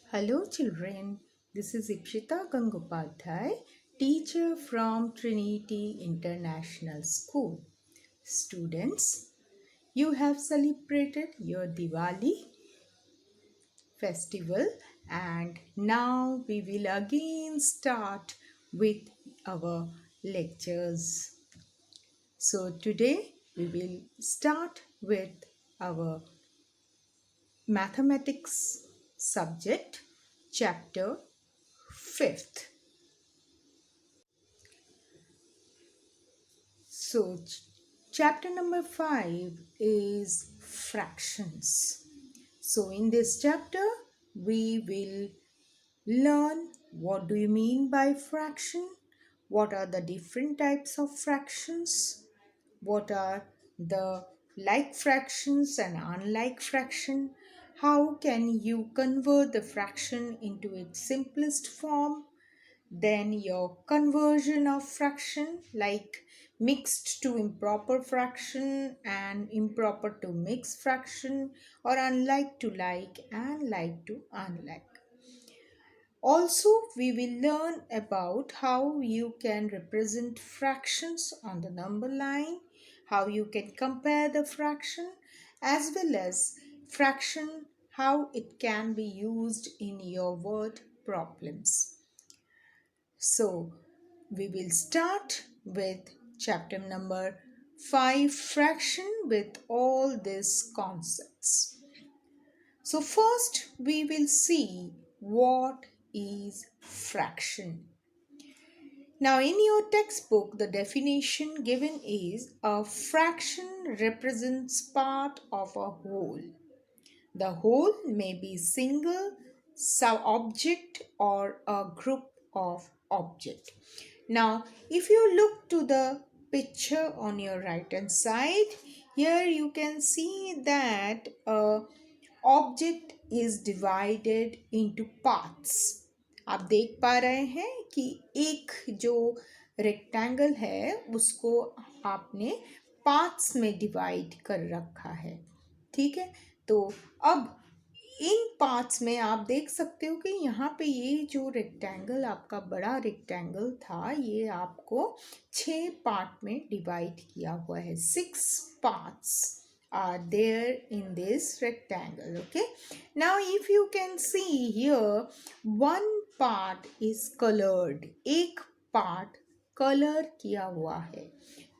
Hello children, this is Ipshita Gangopadhyay, teacher from Trinity International School. Students, you have celebrated your Diwali festival and now we will again start with our lectures. So today we will start with our mathematics subject chapter 5th. So, chapter number 5 is fractions. So, in this chapter, we will learn what do you mean by fraction, what are the different types of fractions, what are the like fractions and unlike fraction, how can you convert the fraction into its simplest form, then your conversion of fraction like mixed to improper fraction and improper to mixed fraction or unlike to like and like to unlike. Also, we will learn about how you can represent fractions on the number line, how you can compare the fraction, as well as fraction, how it can be used in your word problems. So, we will start with chapter number 5 fraction with all these concepts. So, first we will see what is fraction. Now, in your textbook, the definition given is a fraction represents part of a whole. The whole may be single, sub-object or a group of object. Now, if you look to the picture on your right hand side, here you can see that a object is divided into parts. आप देख पा रहे हैं कि एक जो rectangle है उसको आपने पार्ट्स में डिवाइड कर रखा है. ठीक है, तो अब इन पार्ट्स में आप देख सकते हो कि यहाँ पे ये जो रेक्टेंगल आपका बड़ा रेक्टेंगल था ये आपको 6 पार्ट में डिवाइड किया हुआ है. 6 parts are there in this rectangle. Okay, now if you can see here, one part is colored. एक part कलर किया हुआ है,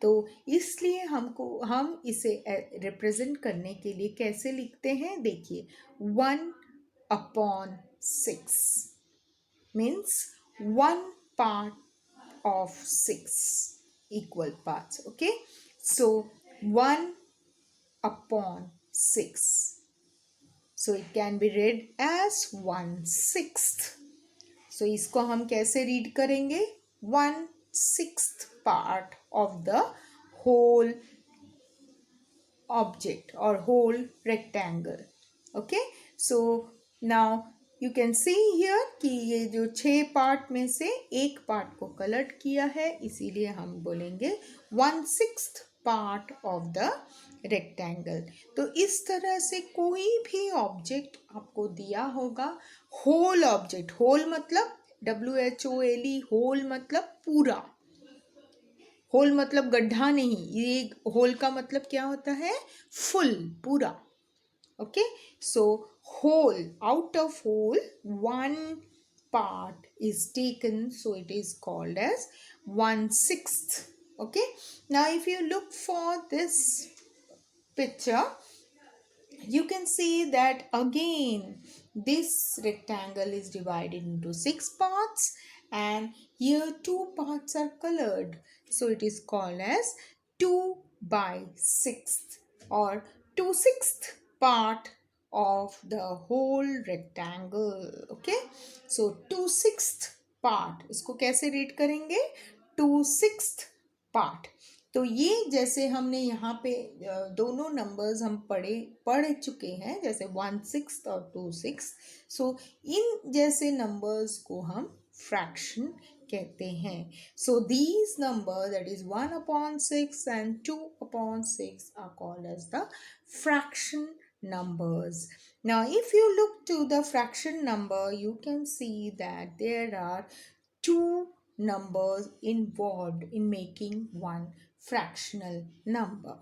तो इसलिए हम इसे रिप्रेजेंट करने के लिए कैसे लिखते हैं. देखिए, 1/6 means 1 part of 6 equal parts. Okay, so 1/6, so it can be read as 1/6. So इसको हम कैसे रीड करेंगे. 1/6 part of the whole object or whole rectangle. Okay, so now you can see here कि ये जो 6 पार्ट में से एक पार्ट को कलर्ड किया है, इसीलिए हम बोलेंगे 1/6 पार्ट ऑफ द रेक्टेंगल. तो इस तरह से कोई भी ऑब्जेक्ट आपको दिया होगा, होल ऑब्जेक्ट, होल मतलब WHOLE, होल मतलब पूरा, होल मतलब गड्ढा नहीं, ये होल का मतलब क्या होता है, फुल, पूरा. Okay, so whole, out of whole one part is taken, so it is called as 1/6. Okay, now if you look for this picture, you can see that again this rectangle is divided into 6 parts and here 2 parts are colored, so it is called as 2/6 or 2/6 part of the whole rectangle. Okay, so 2/6 part, इसको कैसे read करेंगे, 2/6 part. तो ये जैसे हमने यहाँ पे दोनों नंबर्स हम पढ़ चुके हैं, जैसे 1/6 और 2/6. सो इन जैसे नंबर्स को हम फ्रैक्शन कहते हैं. So these number that is 1/6 and 2/6 are called as the fraction numbers. Now, if you look to the fraction number, you can see that there are two numbers involved in making one fractional number.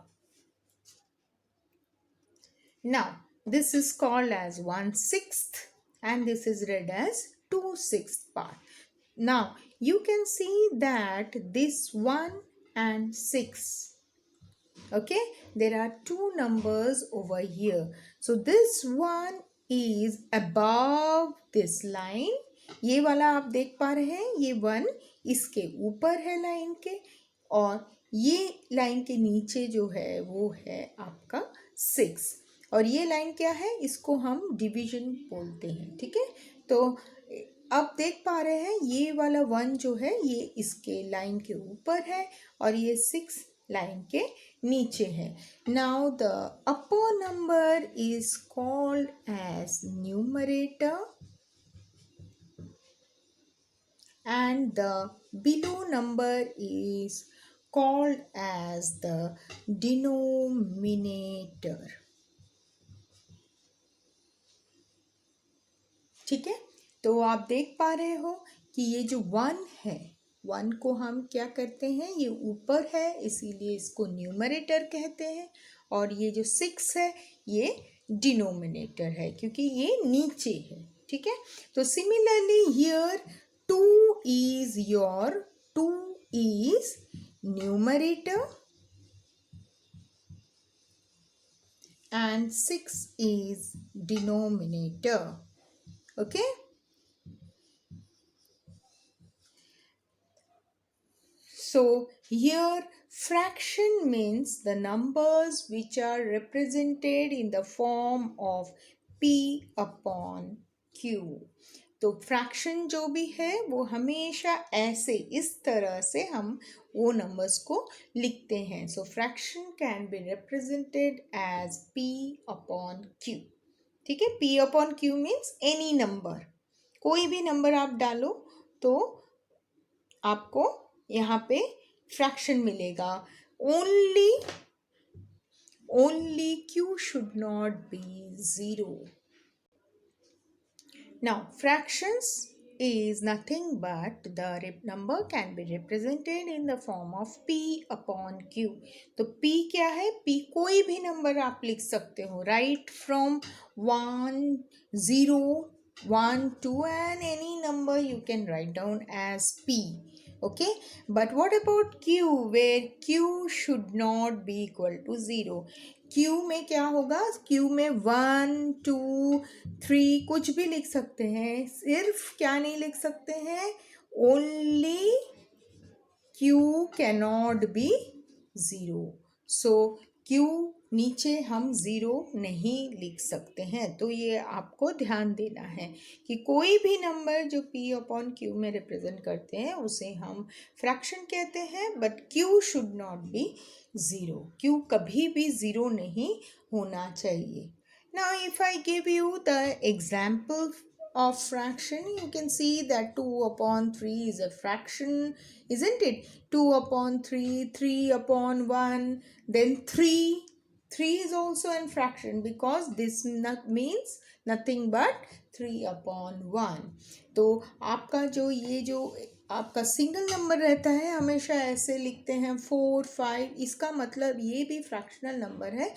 Now, this is called as 1/6 and this is read as 2/6 part. Now, you can see that this 1 and 6, okay, there are two numbers over here. So, this one is above this line. ये वाला आप देख पा रहे हैं, ये 1 इसके ऊपर है लाइन के, और ये लाइन के नीचे जो है वो है आपका 6, और ये लाइन क्या है, इसको हम डिवीजन बोलते हैं, ठीक है। तो अब देख पा रहे हैं ये वाला 1 जो है ये इसके लाइन के ऊपर है और ये 6 लाइन के नीचे है. Now the upper number is called as numerator and the below number is called as the denominator. ठीक है, तो आप देख पा रहे हो कि ये जो 1 है, 1 को हम क्या करते हैं, ये ऊपर है इसीलिए इसको न्यूमरेटर कहते हैं, और ये जो 6 है ये डिनोमिनेटर है क्योंकि ये नीचे है. ठीक है, तो similarly here 2 is numerator and 6 is denominator. Okay, so here fraction means the numbers which are represented in the form of p upon q. तो फ्रैक्शन जो भी है वो हमेशा ऐसे इस तरह से हम वो नंबर्स को लिखते हैं. So fraction can be represented as p upon q. ठीक है, p upon q means any number, कोई भी नंबर आप डालो तो आपको यहाँ पे फ्रैक्शन मिलेगा. Only q should not be 0. Now, fractions is nothing but the number can be represented in the form of p upon q. तो p क्या है, p कोई भी नंबर आप लिख सकते हो, right from 1, 0, 1, 2 and any number you can write down as p. Okay, but what about q, where q should not be equal to 0. Q में क्या होगा, Q में 1, 2, 3 कुछ भी लिख सकते हैं, सिर्फ क्या नहीं लिख सकते हैं, only Q cannot be 0. So Q नीचे हम 0 नहीं लिख सकते हैं. तो ये आपको ध्यान देना है कि कोई भी नंबर जो p अपॉन q में रिप्रेजेंट करते हैं उसे हम फ्रैक्शन कहते हैं, but q should not be 0. q कभी भी 0 नहीं होना चाहिए. Now if I give you the example of fraction, you can see that 2 upon 3 is a fraction, isn't it? 2 upon 3, 3 upon 1, then 3 is also a fraction because this means nothing but 3 upon 1. तो आपका जो ये जो आपका single number रहता है हमेशा ऐसे लिखते हैं 4, 5, इसका मतलब ये भी फ्रैक्शनल नंबर है,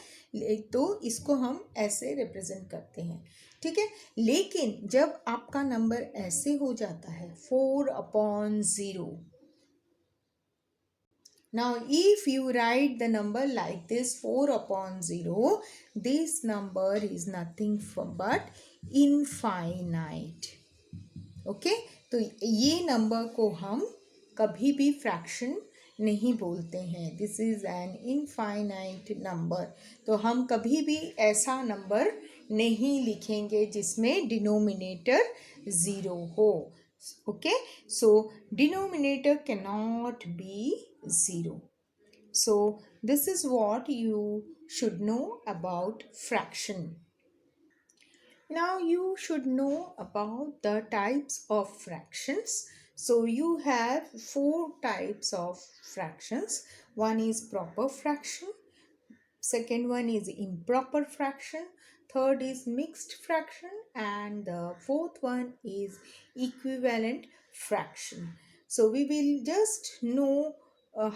तो इसको हम ऐसे रिप्रेजेंट करते हैं. ठीक है, लेकिन जब आपका नंबर ऐसे हो जाता है 4 upon 0. Now, if you write the number like this 4 upon 0, this number is nothing but infinite. Okay, तो ये नंबर को हम कभी भी फ्रैक्शन नहीं बोलते हैं. This is an infinite number. तो हम कभी भी ऐसा नंबर नहीं लिखेंगे जिसमें डिनोमिनेटर 0 हो. Okay, so denominator cannot be 0. So this is what you should know about fraction. Now you should know about the types of fractions. So you have 4 types of fractions. One is proper fraction, second one is improper fraction, third is mixed fraction, and the fourth one is equivalent fraction. So we will just know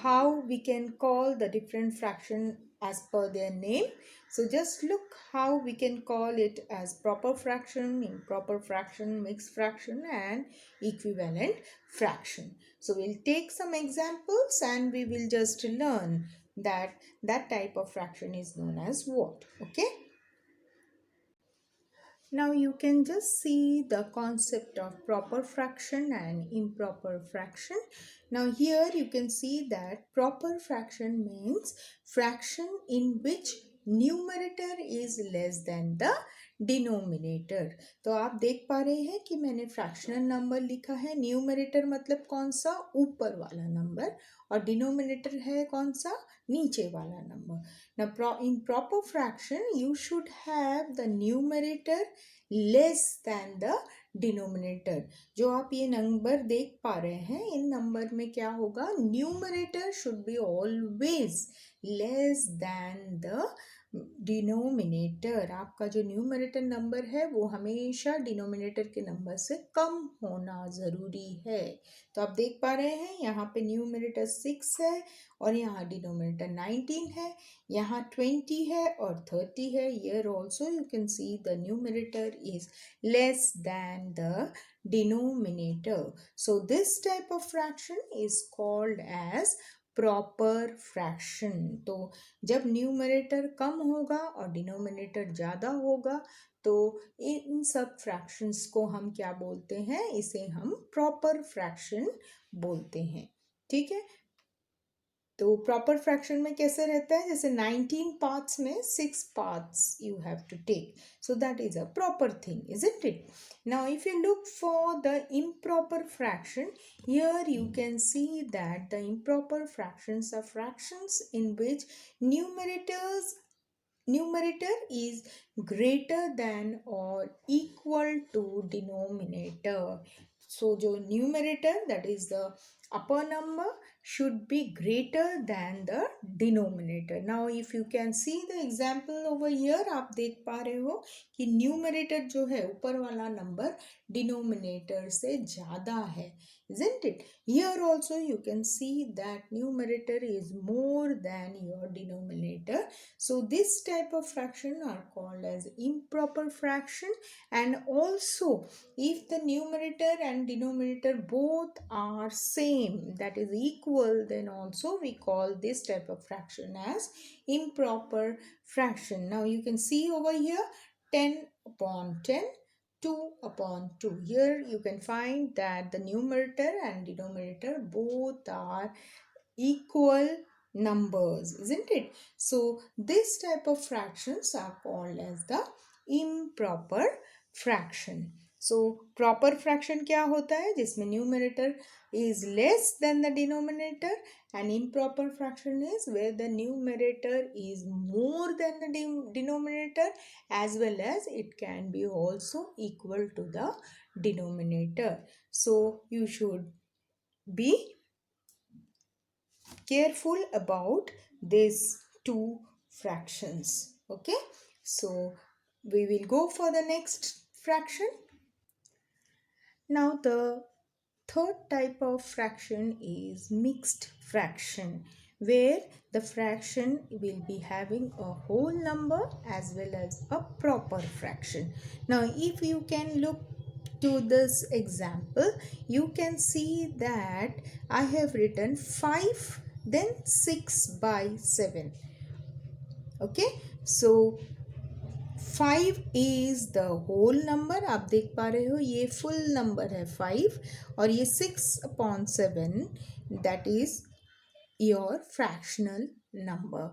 how we can call the different fraction as per their name. So just look how we can call it as proper fraction, improper fraction, mixed fraction, and equivalent fraction. So we'll take some examples and we will just learn that type of fraction is known as what. Okay. Now you can just see the concept of proper fraction and improper fraction. Now here you can see that proper fraction means fraction in which numerator is less than the denominator. तो आप देख पा रहे हैं कि मैंने fractional number लिखा है. न्यूमरेटर मतलब कौन सा, ऊपर वाला नंबर, और डिनोमिनेटर है कौन सा, नीचे वाला number. Now in proper fraction you should have the numerator less than the denominator. जो आप ये नंबर देख पा रहे हैं, इन नंबर में क्या होगा, numerator should be always less than the denominator. आपका जो न्यूमरेटर नंबर है वो हमेशा डिनोमिनेटर के नंबर से कम होना ज़रूरी है. तो आप देख पा रहे हैं यहाँ पे न्यूमरेटर 6 है और यहाँ डिनोमिनेटर 19 है, यहाँ 20 है और 30 है. Here also you can see the numerator is less than the denominator. So this type of fraction is called as proper fraction. तो जब न्यूमरेटर कम होगा और डिनोमिनेटर ज़्यादा होगा तो इन सब फ्रैक्शंस को हम क्या बोलते हैं, इसे हम प्रॉपर फ्रैक्शन बोलते हैं. ठीक है. तो प्रॉपर फ्रैक्शन में कैसे रहता है, जैसे 19 पार्ट्स में 6 parts you have to take. So that is a proper thing, isn't it. Now if you look for the improper fraction, here you can see that the improper fractions are fractions in which numerator is greater than or equal to denominator. So जो numerator, that is the upper number, should be greater than the denominator. Now if you can see the example over here, आप देख पा रहे हो कि numerator जो है ऊपर वाला नंबर denominator से ज़्यादा है, isn't it? Here also you can see that numerator is more than your denominator. So this type of fraction are called as improper fraction. And also if the numerator and denominator both are same, that is equal, then also we call this type of fraction as improper fraction. Now you can see over here 10 upon 10, 2 upon 2. Here you can find that the numerator and denominator both are equal numbers, isn't it? So this type of fractions are called as the improper fraction. So proper fraction क्या होता है, जिसमें numerator is less than the denominator, and improper fraction is where the numerator is more than the denominator, as well as it can be also equal to the denominator. So you should be careful about these two fractions. Okay, so we will go for the next fraction. Now the third type of fraction is mixed fraction, where the fraction will be having a whole number as well as a proper fraction. Now if you can look to this example, you can see that I have written 5 then 6 by 7. Okay, so 5 is the whole number. आप देख पा रहे हो ये full number है 5, और ये 6 upon 7 that is your fractional number.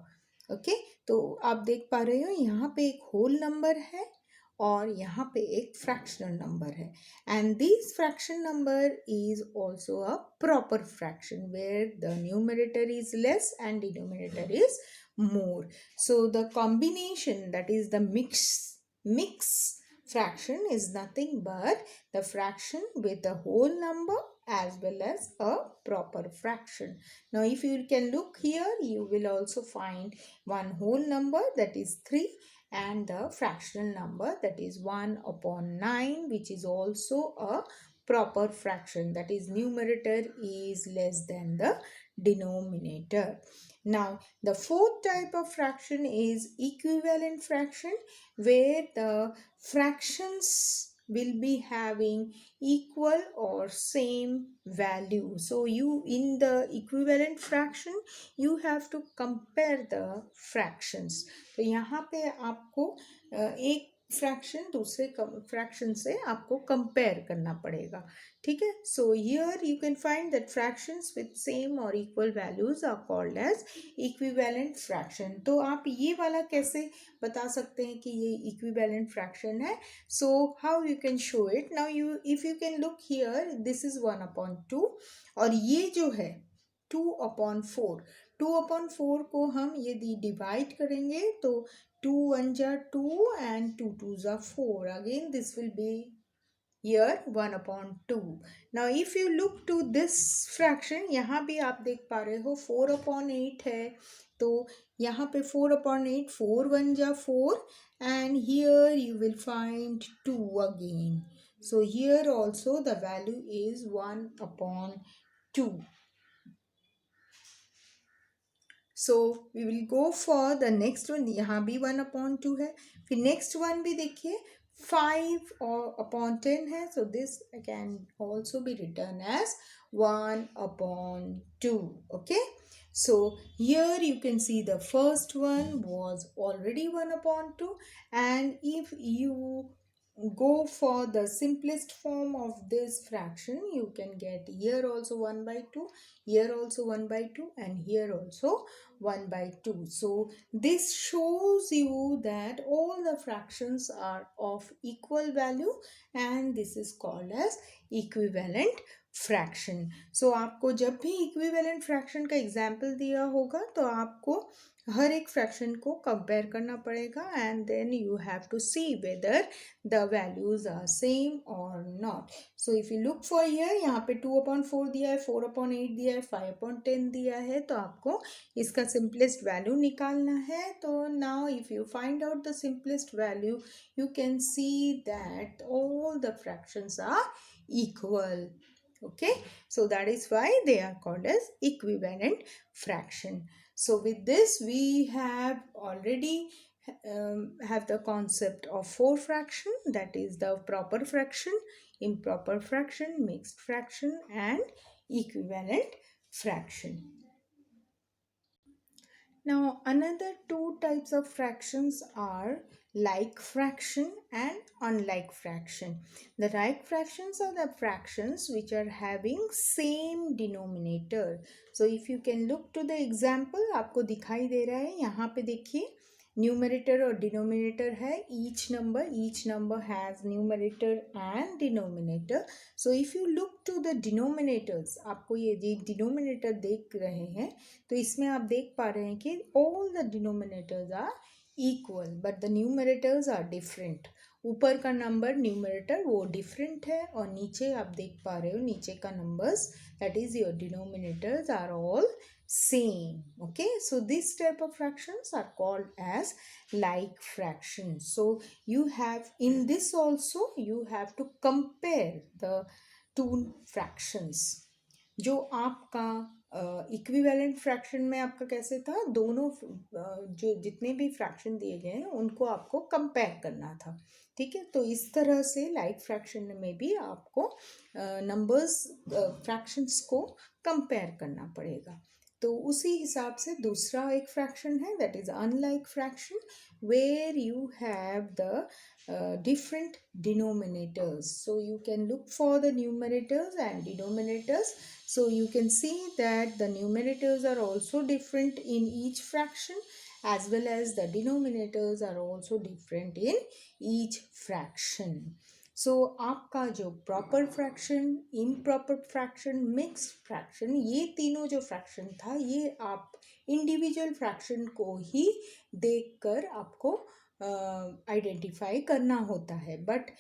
Okay, तो आप देख पा रहे हो यहाँ पे एक whole number है और यहाँ पे एक fractional number है, and this fraction number is also a proper fraction where the numerator is less and denominator is more. So the combination, that is the mix fraction, is nothing but the fraction with a whole number as well as a proper fraction. Now if you can look here, you will also find one whole number, that is 3, and the fractional number, that is 1 upon 9, which is also a proper fraction, that is numerator is less than the denominator. Now the fourth type of fraction is equivalent fraction, where the fractions will be having equal or same value. So you, in the equivalent fraction, you have to compare the fractions. तो यहाँ पे आपको एक fraction दूसरे fraction से आपको compare करना पड़ेगा, ठीक है. So here you can find that fractions with same और equal values are called as equivalent fraction. तो आप ये वाला कैसे बता सकते हैं कि ये इक्विवेलेंट फ्रैक्शन है? So how you can show it? Now you, if you can look here, this is 1/2 और ये जो है 2/4. 2/4 को हम यदि डिवाइड करेंगे तो 2 1 जा 2 and 2 2 जा 4. Again this will be here 1/2. Now if you look to this fraction, यहाँ भी आप देख पा रहे हो 4/8 है, तो यहाँ पे 4/8, 4 1 जा 4 and here you will find 2 again. So here also the value is 1/2. So we will go for the next one. यहाँ भी 1/2 है. फिर नेक्स्ट वन भी देखिए 5/10 है. So this can also be written as 1/2. Okay, so here you can see the first one was already 1/2, and if you go for the simplest form of this fraction, you can get here also 1/2, here also 1/2, and here also 1/2. So this shows you that all the fractions are of equal value, and this is called as equivalent fraction. So आपको जब भी equivalent fraction का example दिया होगा तो आपको हर एक fraction को कंपेयर करना पड़ेगा, and then you have to see whether the values are same और not. So if you look for here, यहाँ पे 2/4 दिया है, 4/8 दिया है, 5/10 दिया है, तो आपको इसका सिंपलेस्ट वैल्यू निकालना है. तो now if you find out the simplest value, you can see that all the fractions are equal. Okay, so that is why they are called as equivalent fraction. So with this we have already have the concept of 4 fraction, that is the proper fraction, improper fraction, mixed fraction, and equivalent fraction. Now another two types of fractions are like fraction and unlike fraction. The like fractions are the fractions which are having same denominator. So if you can look to the example, आपको दिखाई दे रहा है, यहाँ पे देखिए numerator और denominator है. each number has numerator and denominator. So if you look to the denominators, आपको ये डिनोमिनेटर देख रहे हैं तो इसमें आप देख पा रहे हैं कि all the denominators are equal but the numerators are different. ऊपर का नंबर न्यूमरेटर वो डिफरेंट है और नीचे आप देख पा रहे हो नीचे का numbers, that is your denominators are all same. Okay, so this type of fractions are called as like fractions. So you have, in this also you have to compare the two fractions. जो आपका equivalent fraction में आपका कैसे था, दोनों जो जितने भी फ्रैक्शन दिए गए हैं उनको आपको कंपेयर करना था, ठीक है. तो इस तरह से लाइक फ्रैक्शन में भी आपको नंबर्स फ्रैक्शंस को कंपेयर करना पड़ेगा. तो उसी हिसाब से दूसरा एक फ्रैक्शन है, that is unlike fraction, where you have the different denominators. So you can look for the numerators and denominators. So you can see that the numerators are also different in each fraction, as well as the denominators are also different in each fraction. सो आपका जो proper fraction, improper fraction, mixed fraction, ये तीनों जो fraction था ये आप individual fraction को ही देखकर आपको आइडेंटिफाई करना होता है. But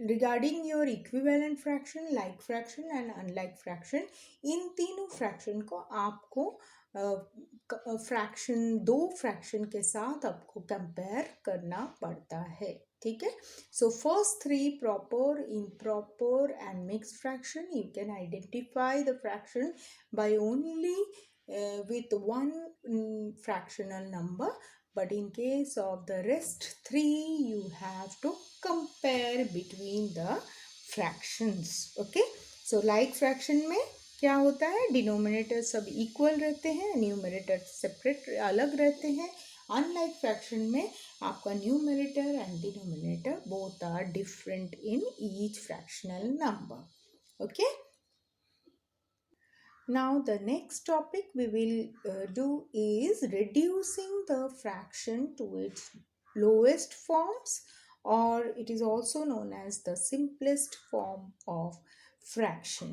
regarding your equivalent fraction, like fraction and unlike fraction, इन तीनों फ्रैक्शन को आपको फ्रैक्शन, दो फ्रैक्शन के साथ आपको कंपेयर करना पड़ता है. ठीक है. So first three, proper, improper and mixed fraction, you can identify the fraction by only with one fractional number. But in case of the rest three, you have to compare between the fractions. Okay. So like fraction में क्या होता है, denominator सब equal रहते हैं, numerator separate अलग रहते हैं. अनलाइक फ्रैक्शन में आपका numerator and denominator both are different in each fractional number. Okay. Now the next topic we will do is reducing the fraction to its lowest forms, or it is also known as the simplest form of fraction.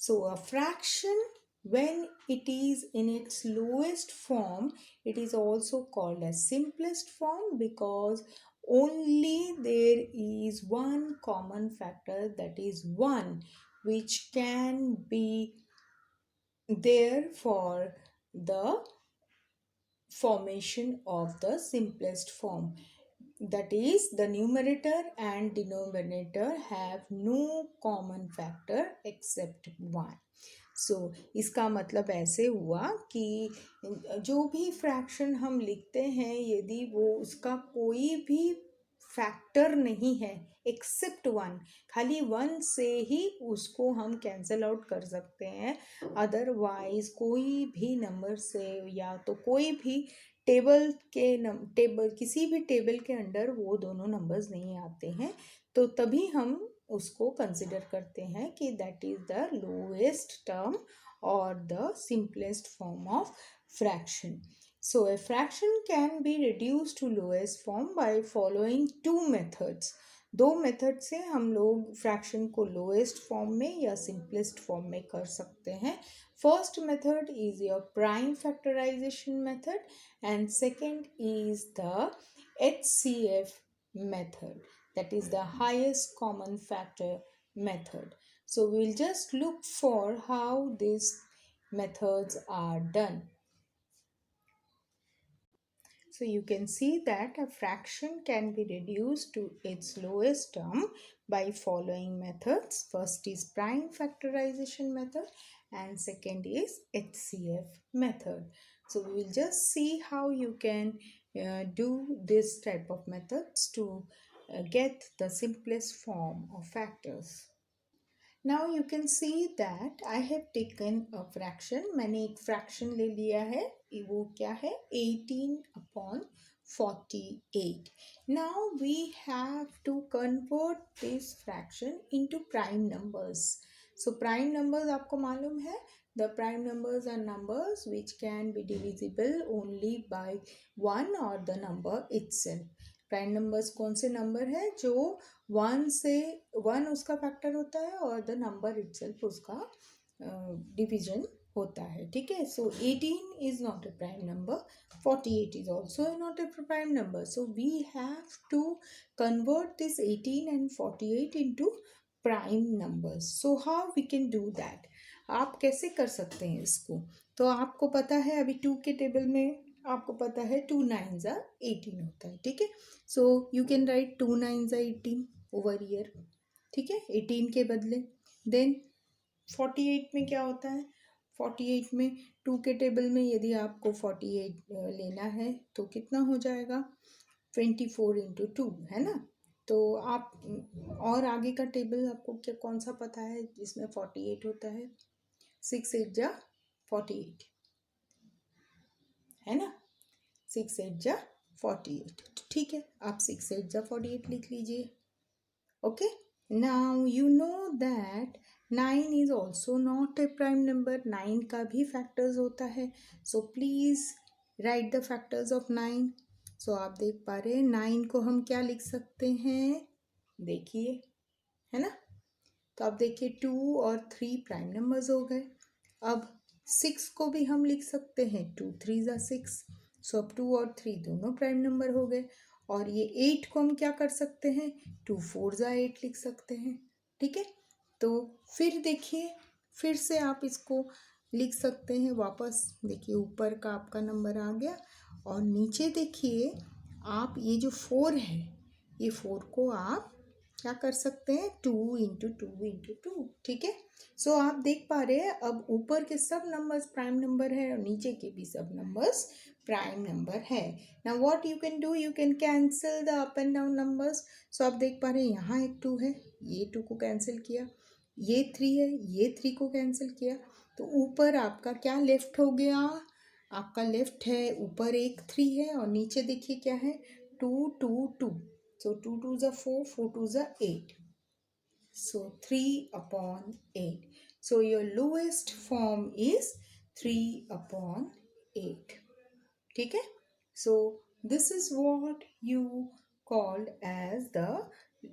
So a fraction, when it is in its lowest form, it is also called as simplest form, because only there is one common factor, that is 1, which can be there for the formation of the simplest form. That is, the numerator and denominator have no common factor except 1. सो इसका मतलब ऐसे हुआ कि जो भी fraction हम लिखते हैं, यदि वो उसका कोई भी फैक्टर नहीं है एक्सेप्ट 1, खाली 1 से ही उसको हम कैंसिल आउट कर सकते हैं. अदरवाइज कोई भी नंबर से, या तो कोई भी टेबल किसी भी टेबल के अंडर वो दोनों नंबर्स नहीं आते हैं, तो तभी हम उसको कंसिडर करते हैं कि that is the lowest term और the simplest form of fraction. So a fraction can be reduced to lowest form by following two methods. दो मेथड से हम लोग फ्रैक्शन को लोएस्ट फॉर्म में या सिंपलेस्ट फॉर्म में कर सकते हैं. First method is your prime factorisation method and second is the HCF method, that is the highest common factor method. So we'll just look for how these methods are done. So you can see that a fraction can be reduced to its lowest term by following methods. First is prime factorization method and second is HCF method. So we will just see how you can do this type of methods to get the simplest form of factors. Now you can see that I have taken a fraction. मैंने एक fraction ले लिया है. वो क्या है, 18/48. Now we have to convert this fraction into prime numbers. So prime numbers आपको मालूम है, the prime numbers are numbers which can be divisible only by 1 or the number itself. Prime numbers कौन से नंबर है जो 1 उसका factor होता है और द नंबर इटसेल्फ उसका डिवीजन होता है. ठीक है. So 18 is not a prime number, 48 is also not a prime number. So we have to convert this 18 and 48 into prime numbers. So how we can do that, आप कैसे कर सकते हैं इसको. तो आपको पता है अभी 2 के टेबल में आपको पता है 2 9s are 18 होता है. ठीक है. So you can write 2 9s are 18 over year. ठीक है, 18 के बदले. देन 48 में क्या होता है, 48 में 2 के टेबल में यदि आपको 48 लेना है तो कितना हो जाएगा, 24 into 2 है ना. तो आप और आगे का टेबल आपको क्या कौन सा पता है जिसमें 48 होता है, 6 8 जा 48 है ना, 6 8 जा 48. ठीक है, आप 6 8 जा 48 लिख लीजिए. Okay. Now you know that 9 is also not a prime number. 9 का भी फैक्टर्स होता है. So please right the factors of 9. सो आप देख पा रहे हैं 9 को हम क्या लिख सकते हैं, देखिए, है ना। तो अब देखिए 2 और 3 प्राइम नंबर्स हो गए। अब 6 को भी हम लिख सकते हैं, 2 3 ज़ा 6। सो अब 2 और 3 दोनों प्राइम नंबर हो गए। और ये 8 को हम क्या कर सकते हैं, 2 4 ज़ा 8 लिख सकते हैं। ठीक है, तो फिर देखिए, फिर से आप इसको लिख सकते हैं वापस। देखिए ऊपर का आपका नंबर आ गया, और नीचे देखिए आप ये जो 4 है, ये 4 को आप क्या कर सकते हैं, 2 × 2 × 2। ठीक है, सो आप देख पा रहे हैं अब ऊपर के सब नंबर्स प्राइम नंबर है और नीचे के भी सब नंबर्स प्राइम नंबर है। Now what you can do, you can cancel the up and down numbers. So आप देख पा रहे हैं यहाँ एक 2 है, ये 2 को कैंसिल किया, ये 3 है, ये 3 को कैंसिल किया। तो ऊपर आपका क्या लेफ्ट हो गया, आपका लेफ्ट है ऊपर एक 3 है और नीचे देखिए क्या है, 2 2 2। So 2 2 ज़ा 4, 4 2 ज़ा 8. So 3/8. So your lowest form is 3/8. ठीक है, so this is what you called as the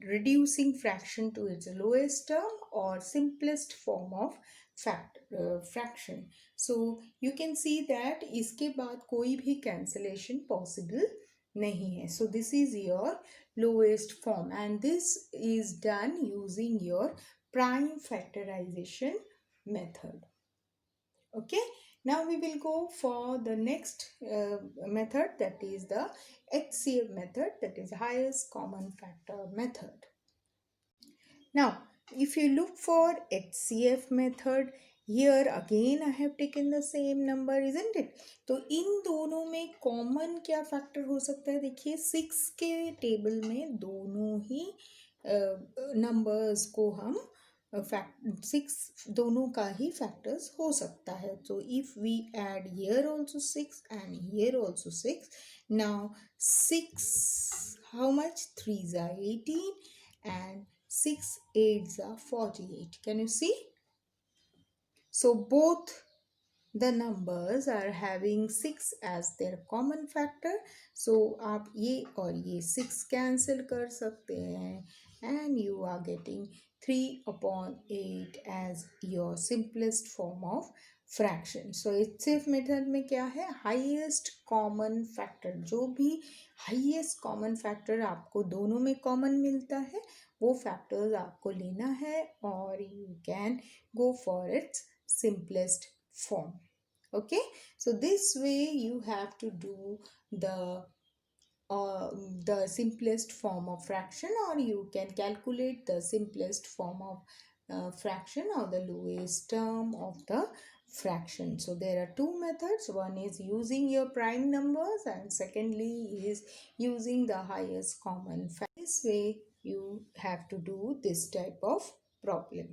reducing fraction to its lowest term or simplest form of fraction. So you can see that इसके बाद कोई भी cancellation possible नहीं है. So this is your lowest form and this is done using your prime factorization method. Okay, now we will go for the next method, that is the HCF method, that is highest common factor method. Now if you look for HCF method, here again I have taken the same number, isn't it? तो इन दोनों में common क्या factor हो सकता है, देखिए 6 के table में दोनों ही नंबर्स को हम फैक्ट 6 दोनों का ही फैक्टर्स हो सकता है. तो if we add here also 6 and here also 6, now 6 how much, 3 ज़ा 18 and 6 8 ज़ा 48. Can you see? So both the numbers are having 6 as their common factor. So आप ये और ये 6 cancel कर सकते हैं and you are getting 3/8 as your simplest form of fraction. So HCF method में क्या है, highest common factor, जो भी highest common factor आपको दोनों में common मिलता है वो factors आपको लेना है और you can go for its simplest form. Okay, so this way you have to do the simplest form of fraction, or you can calculate the simplest form of fraction or the lowest term of the fraction. So there are two methods, one is using your prime numbers and secondly is using the highest common factor. This way you have to do this type of problem.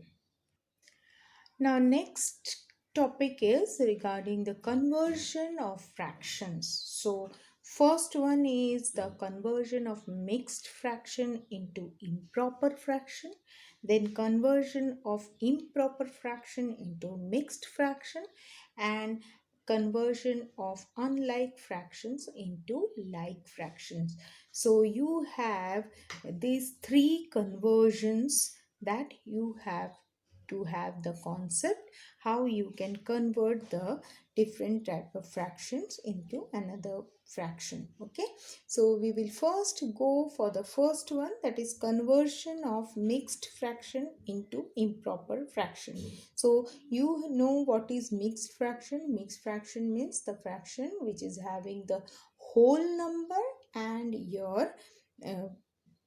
Now next topic is regarding the conversion of fractions. So first one is the conversion of mixed fraction into improper fraction, then conversion of improper fraction into mixed fraction, and conversion of unlike fractions into like fractions. So you have these three conversions that you have to have the concept how you can convert the different type of fractions into another fraction. Okay, so we will first go for the first one, that is conversion of mixed fraction into improper fraction. So you know what is mixed fraction. Mixed fraction means the fraction which is having the whole number and your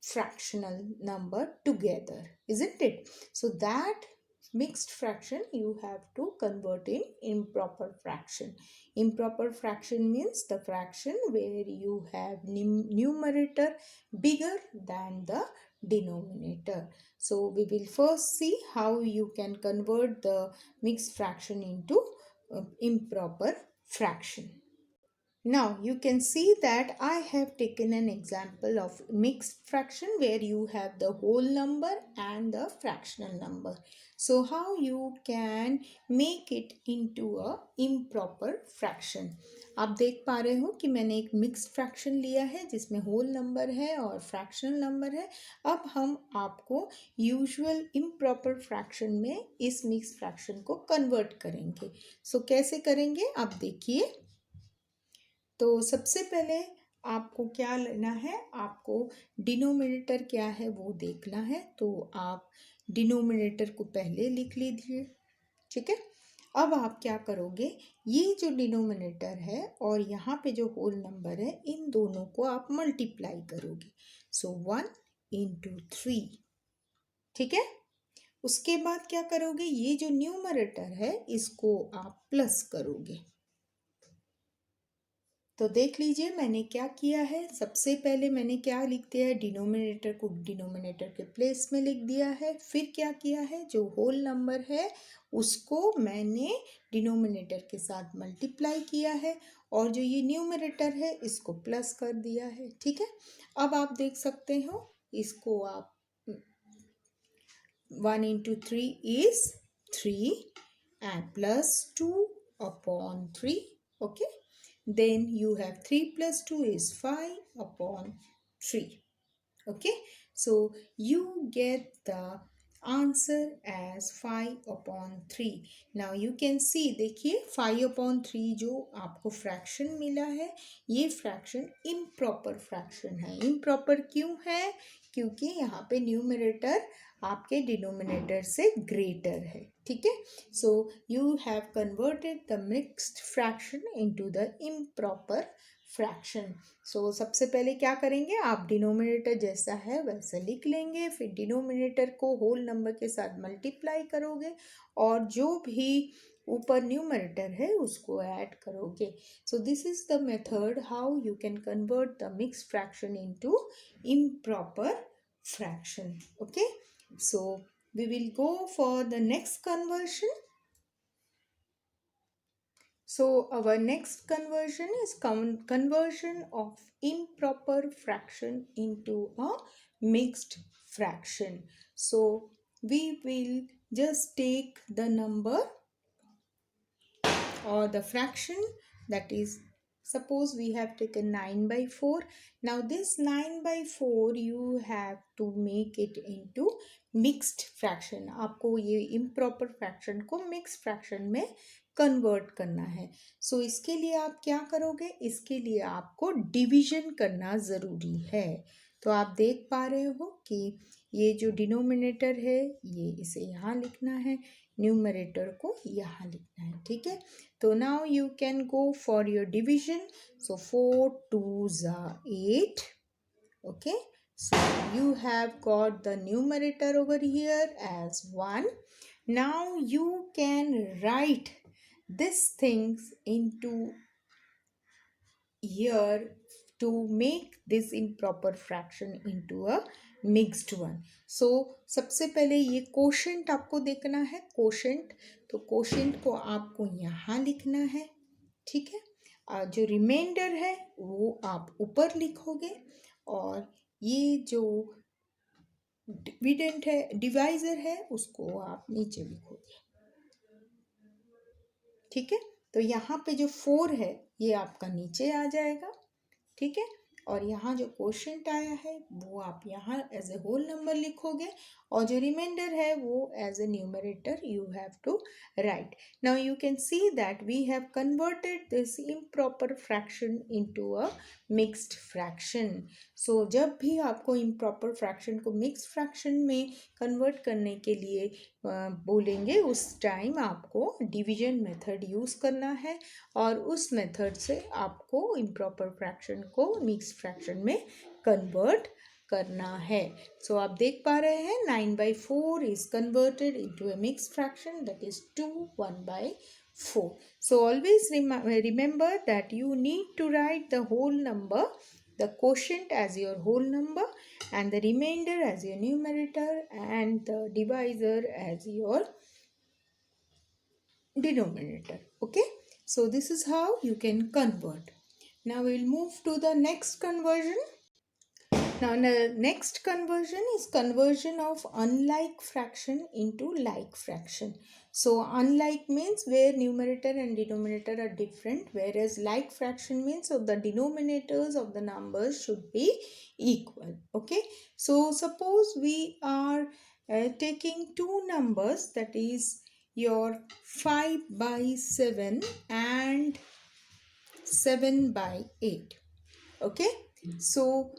fractional number together, isn't it? So that mixed fraction you have to convert in improper fraction. Improper fraction means the fraction where you have numerator bigger than the denominator. So we will first see how you can convert the mixed fraction into improper fraction. Now you can see that I have taken an example of mixed fraction where you have the whole number and the fractional number. So how you can make it into a improper fraction. आप देख पा रहे हो कि मैंने एक mixed fraction लिया है जिसमें होल नंबर है और फ्रैक्शनल नंबर है. अब हम आपको यूजुअल इम्प्रॉपर फ्रैक्शन में इस मिक्स्ड फ्रैक्शन को कन्वर्ट करेंगे. सो कैसे करेंगे आप देखिए. तो सबसे पहले आपको क्या लेना है, आपको डिनोमिनेटर क्या है वो देखना है. तो आप डिनोमिनेटर को पहले लिख लीजिए. ठीक है. अब आप क्या करोगे, ये जो डिनोमिनेटर है और यहाँ पे जो होल नंबर है इन दोनों को आप मल्टीप्लाई करोगे. सो 1 into 3. ठीक है. उसके बाद क्या करोगे, ये जो न्यूमरेटर है इसको आप प्लस करोगे. तो देख लीजिए मैंने क्या किया है. सबसे पहले मैंने क्या लिख दिया है, डिनोमिनेटर को डिनोमिनेटर के प्लेस में लिख दिया है. फिर क्या किया है, जो होल नंबर है उसको मैंने डिनोमिनेटर के साथ मल्टीप्लाई किया है और जो ये न्यूमरेटर है इसको प्लस कर दिया है. ठीक है. अब आप देख सकते हो इसको आप 1 into 3 is 3 and plus 2 upon 3. Okay. Then you have 3 plus 2 is 5 upon 3. Okay. So you get the answer as 5/3. Now you can see, देखिए 5/3 जो आपको फ्रैक्शन मिला है ये फ्रैक्शन इम्प्रॉपर फ्रैक्शन है. इम्प्रॉपर क्यों है, क्योंकि यहाँ पे न्यूमरेटर आपके डिनोमिनेटर से ग्रेटर है. ठीक है. So you have converted the mixed fraction into the improper fraction. So सबसे पहले क्या करेंगे, आप डिनोमिनेटर जैसा है वैसा लिख लेंगे. फिर डिनोमिनेटर को होल नंबर के साथ मल्टीप्लाई करोगे और जो भी ऊपर न्यूमरेटर है उसको ऐड करोगे. So this is the method how you can convert the mixed fraction into improper fraction. Okay. So we will go for the next conversion. So our next conversion is conversion of improper fraction into a mixed fraction. So we will just take the number or the fraction, that is, suppose we have taken 9/4. Now this 9/4 you have to make it into mixed fraction. आपको ये improper fraction को mixed fraction में convert करना है. सो इसके लिए आप क्या करोगे, इसके लिए आपको डिवीजन करना ज़रूरी है. तो आप देख पा रहे हो कि ये जो डिनोमिनेटर है ये इसे यहाँ लिखना है, न्यूमरेटर को यहाँ लिखना है. ठीक है. तो now you can go for your division. So 4 2s are 8. Okay. So you have got the numerator over here as 1. Now you can write these things into here to make this improper fraction into a mixed one. So सबसे पहले ये quotient आपको देखना है. Quotient, तो quotient को आपको यहाँ लिखना है. ठीक है. जो रिमाइंडर है वो आप ऊपर लिखोगे और ये जो डिविडेंट है, डिवाइजर है, उसको आप नीचे लिखोगे. ठीक है. तो यहाँ पे जो 4 है ये आपका नीचे आ जाएगा. ठीक है. और यहाँ जो क्वोशंट आया है वो आप यहाँ एज ए होल नंबर लिखोगे और जो रिमाइंडर है वो as a numerator you have to write. Now you can see that we have converted this improper fraction into a mixed fraction. So जब भी आपको इम्प्रॉपर फ्रैक्शन को मिक्स्ड फ्रैक्शन में कन्वर्ट करने के लिए बोलेंगे उस टाइम आपको डिवीजन मेथड यूज़ करना है और उस मेथड से आपको इम्प्रॉपर फ्रैक्शन को मिक्स फ्रैक्शन में कन्वर्ट करना है. सो आप देख पा रहे हैं 9/4 is converted into a mix fraction, that is 2 1/4. So always remember that you need to write the whole number, the quotient as your whole number and the remainder as your numerator and the divisor as your denominator. Okay. So this is how you can convert. Now we'll move to the next conversion. Now the next conversion is conversion of unlike fraction into like fraction. So unlike means where numerator and denominator are different, whereas like fraction means so the denominators of the numbers should be equal. Okay. So suppose we are taking two numbers, that is your 5 by 7 and 7 by 8. Okay, so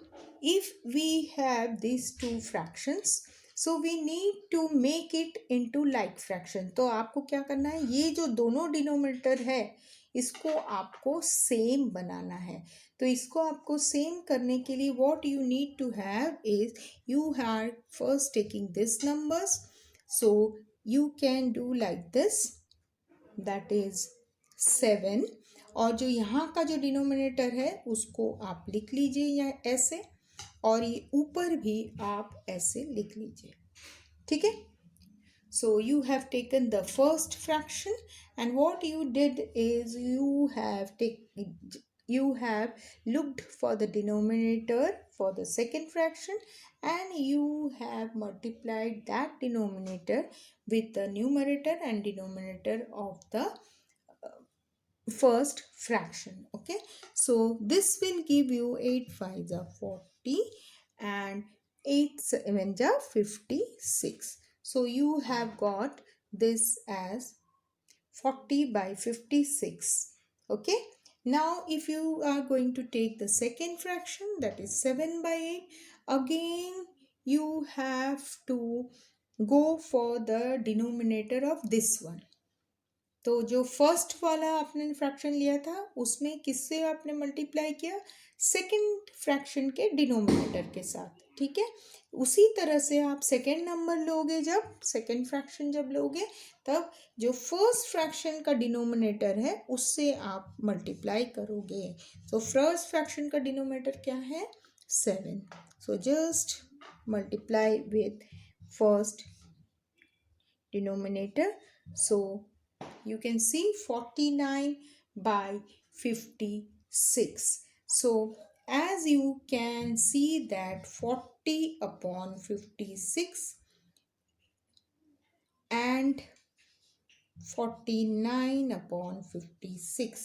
if we have these two fractions, so we need to make it into like fraction. तो आपको क्या करना है, ये जो दोनों denominator है इसको आपको सेम बनाना है. तो इसको आपको सेम करने के लिए what you need to have is you are first taking this numbers, so you can do like this, that is 7. और जो यहाँ का जो डिनोमिनेटर है उसको आप लिख लीजिए या ऐसे, और ये ऊपर भी आप ऐसे लिख लीजिए. ठीक है. So you have taken the first fraction, and what you did is you have looked for the denominator for the second fraction, and you have multiplied that denominator with the numerator and denominator of the first fraction. Okay, so this will give you 8 5s are 40 and 8 7s are 56. So you have got this as 40 by 56. Okay, now if you are going to take the second fraction, that is 7 by 8, again you have to go for the denominator of this one. तो जो first वाला आपने fraction लिया था उसमें किससे आपने multiply किया, सेकंड फ्रैक्शन के डिनोमिनेटर के साथ. ठीक है, उसी तरह से आप सेकंड नंबर लोगे, जब सेकंड फ्रैक्शन जब लोगे तब जो फर्स्ट फ्रैक्शन का डिनोमिनेटर है उससे आप मल्टीप्लाई करोगे. तो फर्स्ट फ्रैक्शन का डिनोमिनेटर क्या है, 7. So just multiply with first denominator. So you can see 49 by 56. So as you can see that 40 upon 56 and 49 upon 56.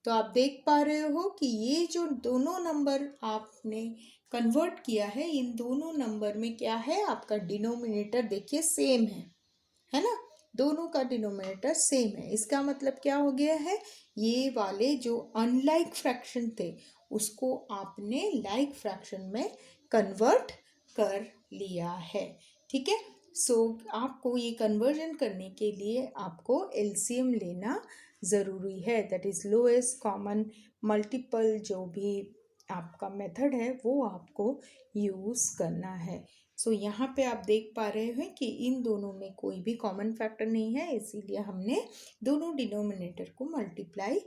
तो आप देख पा रहे हो कि ये जो दोनों नंबर आपने कन्वर्ट किया है, इन दोनों नंबर में क्या है, आपका डिनोमिनेटर देखिए सेम है ना, दोनों का डिनोमिनेटर सेम है. इसका मतलब क्या हो गया है, ये वाले जो अनलाइक फ्रैक्शन थे उसको आपने लाइक फ्रैक्शन में कन्वर्ट कर लिया है. ठीक है, सो आपको ये कन्वर्जन करने के लिए आपको एलसीएम लेना ज़रूरी है, that is lowest common multiple. जो भी आपका मेथड है वो आपको यूज़ करना है. सो यहाँ पे आप देख पा रहे हैं कि इन दोनों में कोई भी कॉमन फैक्टर नहीं है, इसीलिए हमने दोनों डिनोमिनेटर को मल्टीप्लाई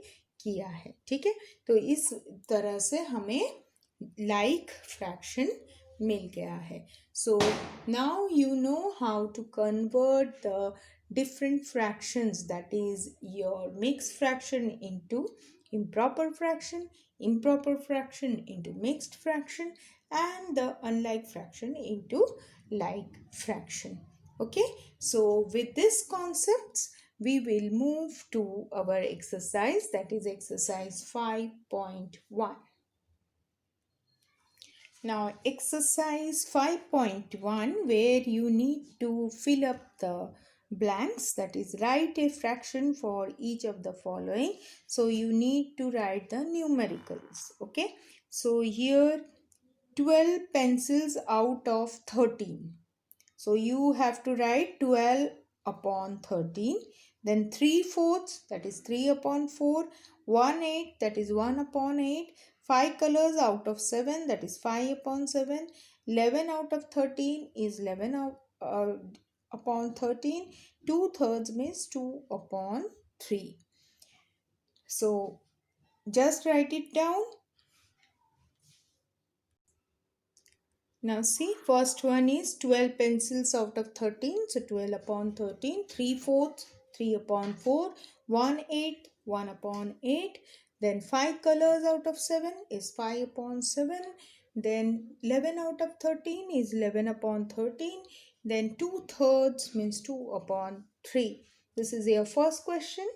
किया है. ठीक है, तो इस तरह से हमें लाइक फ्रैक्शन मिल गया है. So now you know how to convert the different fractions, that is your mixed fraction into improper fraction, improper fraction into mixed fraction, and the unlike fraction into like fraction. Okay, so with this concepts we will move to our exercise, that is exercise 5.1. Now exercise 5.1, where you need to fill up the blanks, that is write a fraction for each of the following. So you need to write the numericals. Okay, so here 12 pencils out of 13. So you have to write 12 upon 13. Then 3/4, that is 3 upon 4. 1/8, that is 1 upon 8. 5 colors out of 7, that is 5 upon 7. 11 out of 13 is 11 upon 13. 2/3 means 2 upon 3. So just write it down. Now see, first one is 12 pencils out of 13. So 12 upon 13. 3/4, 3 upon 4. 1/8, 1 upon 8. Then 5 colors out of 7 is 5 upon 7. Then 11 out of 13 is 11 upon 13. Then 2 thirds means 2 upon 3. This is your first question.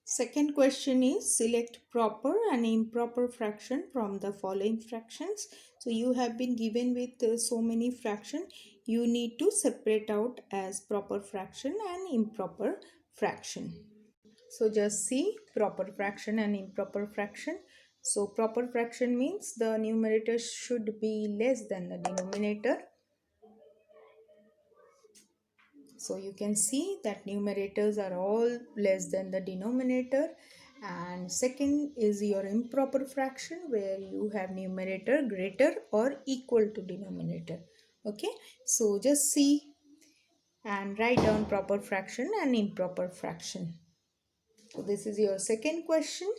Second question is select proper and improper fraction from the following fractions. So you have been given with so many fraction. You need to separate out as proper fraction and improper fraction. So just see proper fraction and improper fraction. So proper fraction means the numerator should be less than the denominator. So you can see that numerators are all less than the denominator. And second is your improper fraction where you have numerator greater or equal to denominator. Okay, so just see and write down proper fraction and improper fraction. So this is your second question.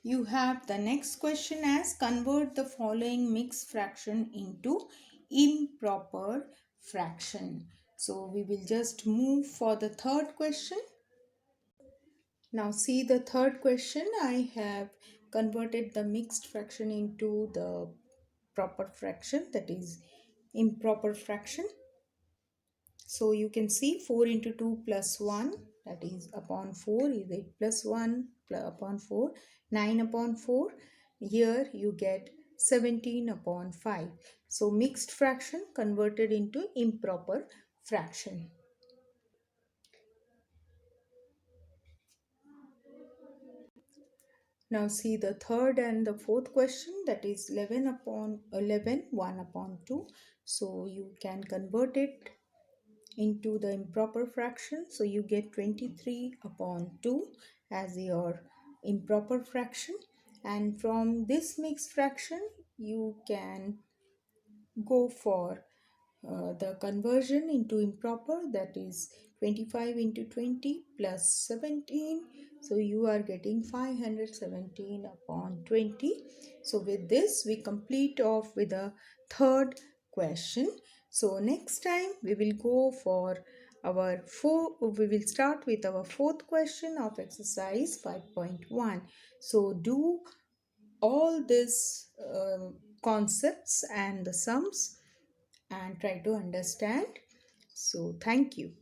You have the next question as convert the following mixed fraction into improper fraction. So we will just move for the third question. Now see the third question. I have converted the mixed fraction into the proper fraction, that is improper fraction. So you can see 4 into 2 plus 1, that is upon 4 is 8 plus 1 upon 4, 9 upon 4. Here you get 17 upon 5. So mixed fraction converted into improper fraction. Now see the third and the fourth question, that is 11 upon 11, 1 upon 2. So you can convert it into the improper fraction. So you get 23 upon 2 as your improper fraction. And from this mixed fraction, you can go for the conversion into improper, that is 25 into 20 plus 17. So you are getting 517 upon 20. So with this we complete off with the third question. So next time we will go for we will start with our fourth question of exercise 5.1. So do all these concepts and the sums and try to understand. So thank you.